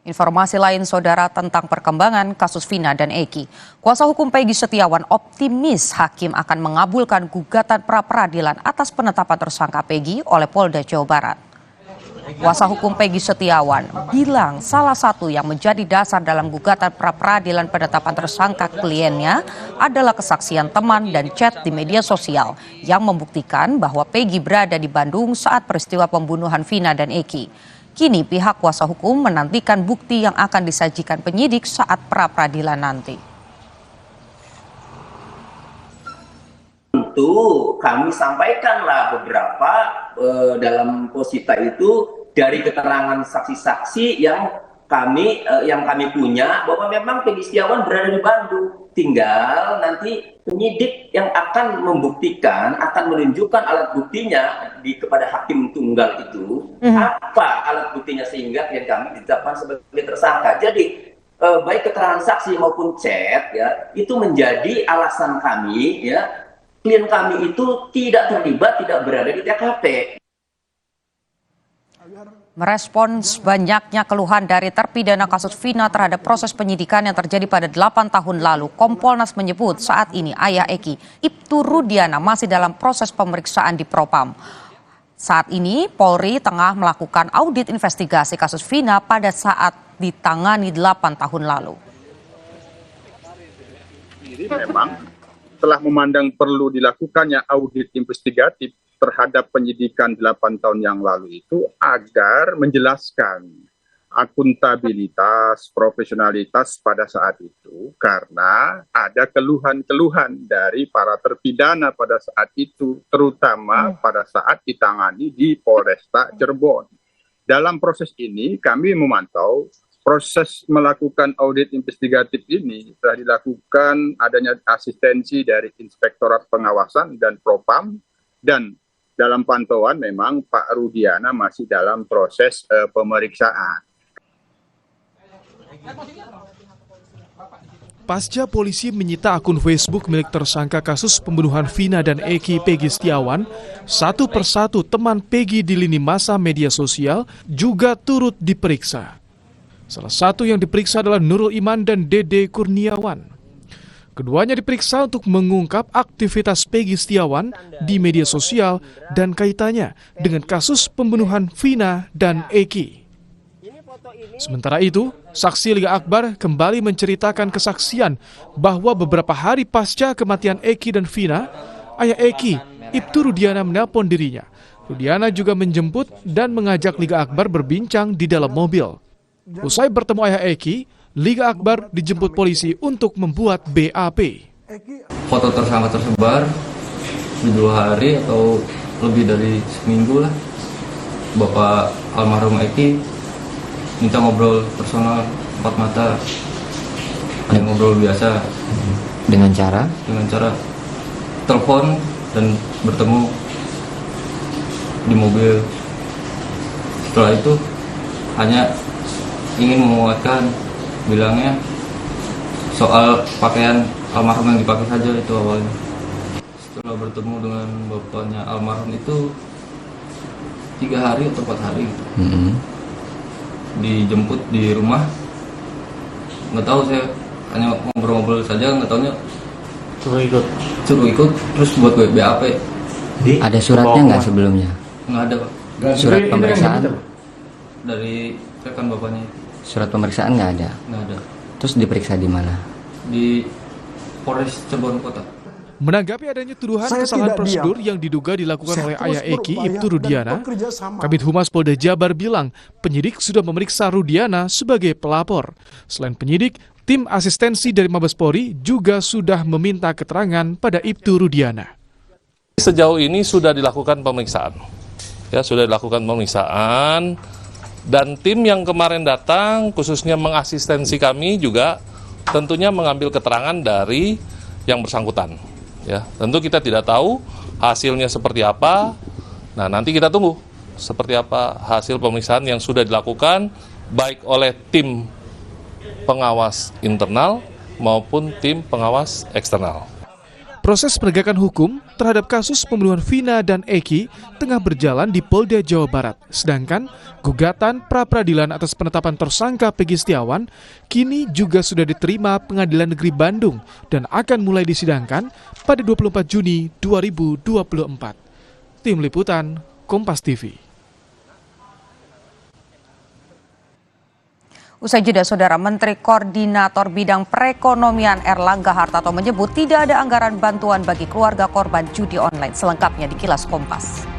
Informasi lain, Saudara, tentang perkembangan kasus Vina dan Eki. Kuasa hukum Peggy Setiawan optimis hakim akan mengabulkan gugatan pra-peradilan atas penetapan tersangka Peggy oleh Polda Jawa Barat. Kuasa hukum Peggy Setiawan bilang salah satu yang menjadi dasar dalam gugatan pra-peradilan penetapan tersangka kliennya adalah kesaksian teman dan chat di media sosial yang membuktikan bahwa Peggy berada di Bandung saat peristiwa pembunuhan Vina dan Eki. Kini pihak kuasa hukum menantikan bukti yang akan disajikan penyidik saat pra-peradilan nanti. Tentu kami sampaikanlah beberapa dalam posita itu dari keterangan saksi-saksi yang kami punya bahwa memang Peggy Setiawan berada di Bandung. Tinggal nanti penyidik yang akan membuktikan, akan menunjukkan alat buktinya kepada hakim tunggal itu apa alat buktinya sehingga klien kami ditetapkan sebagai tersangka. Jadi baik keterangan saksi maupun chat ya itu menjadi alasan kami ya klien kami itu tidak terlibat, tidak berada di TKP. Merespons banyaknya keluhan dari terpidana kasus Vina terhadap proses penyidikan yang terjadi pada 8 tahun lalu, Kompolnas menyebut saat ini ayah Eki, Ibtu Rudiana, masih dalam proses pemeriksaan di Propam. Saat ini Polri tengah melakukan audit investigasi kasus Vina pada saat ditangani 8 tahun lalu. Ini memang telah memandang perlu dilakukannya audit investigatif terhadap penyidikan 8 tahun yang lalu itu agar menjelaskan akuntabilitas, profesionalitas pada saat itu karena ada keluhan-keluhan dari para terpidana pada saat itu terutama pada saat ditangani di Polresta Cirebon. Dalam proses ini kami memantau proses melakukan audit investigatif ini telah dilakukan adanya asistensi dari Inspektorat Pengawasan dan Propam dan dalam pantauan memang Pak Rudiana masih dalam proses pemeriksaan. Pasca polisi menyita akun Facebook milik tersangka kasus pembunuhan Vina dan Eki, Peggy Setiawan, satu persatu teman Peggy di lini masa media sosial juga turut diperiksa. Salah satu yang diperiksa adalah Nurul Iman dan Dede Kurniawan. Keduanya diperiksa untuk mengungkap aktivitas Peggy Setiawan di media sosial dan kaitannya dengan kasus pembunuhan Vina dan Eki. Sementara itu, saksi Liga Akbar kembali menceritakan kesaksian bahwa beberapa hari pasca kematian Eki dan Vina, ayah Eki, Ibtu Rudiana, menelpon dirinya. Rudiana juga menjemput dan mengajak Liga Akbar berbincang di dalam mobil. Usai bertemu ayah Eki, Liga Akbar dijemput polisi untuk membuat BAP. Foto tersangka tersebar di 2 hari atau lebih dari seminggu lah. Bapak almarhum Eki minta ngobrol personal 4 mata, yang ngobrol biasa. Dengan cara telepon dan bertemu di mobil. Setelah itu hanya ingin menguatkan, bilangnya soal pakaian almarhum yang dipakai saja itu awalnya. Setelah bertemu dengan bapaknya almarhum itu 3 hari atau 4 hari gitu. Dijemput di rumah, nggak tahu, saya hanya ngobrol-ngobrol saja, nggak tahunya suruh ikut terus buat BAP. Ada suratnya nggak sebelumnya? Nggak ada, Pak. Surat pemeriksaan Dari rekan bapaknya. Surat pemeriksaan nggak ada. Nggak ada. Terus diperiksa di mana? Di Polres Cirebon Kota. Menanggapi adanya tuduhan kesalahan prosedur yang diduga dilakukan oleh ayah Eki, Ibtu Rudiana, Kabid Humas Polda Jabar bilang penyidik sudah memeriksa Rudiana sebagai pelapor. Selain penyidik, tim asistensi dari Mabes Polri juga sudah meminta keterangan pada Ibtu Rudiana. Sejauh ini sudah dilakukan pemeriksaan. Ya, sudah dilakukan pemeriksaan dan tim yang kemarin datang khususnya mengasistensi kami juga tentunya mengambil keterangan dari yang bersangkutan. Ya, tentu kita tidak tahu hasilnya seperti apa. Nah, nanti kita tunggu seperti apa hasil pemeriksaan yang sudah dilakukan baik oleh tim pengawas internal maupun tim pengawas eksternal. Proses penegakan hukum terhadap kasus pembunuhan Vina dan Eki tengah berjalan di Polda Jawa Barat. Sedangkan gugatan pra-peradilan atas penetapan tersangka Peggy Setiawan kini juga sudah diterima Pengadilan Negeri Bandung dan akan mulai disidangkan pada 24 Juni 2024. Tim Liputan, Kompas TV. Usai jeda, Saudara, Menteri Koordinator Bidang Perekonomian Erlangga Hartarto menyebut tidak ada anggaran bantuan bagi keluarga korban judi online. Selengkapnya di Kilas Kompas.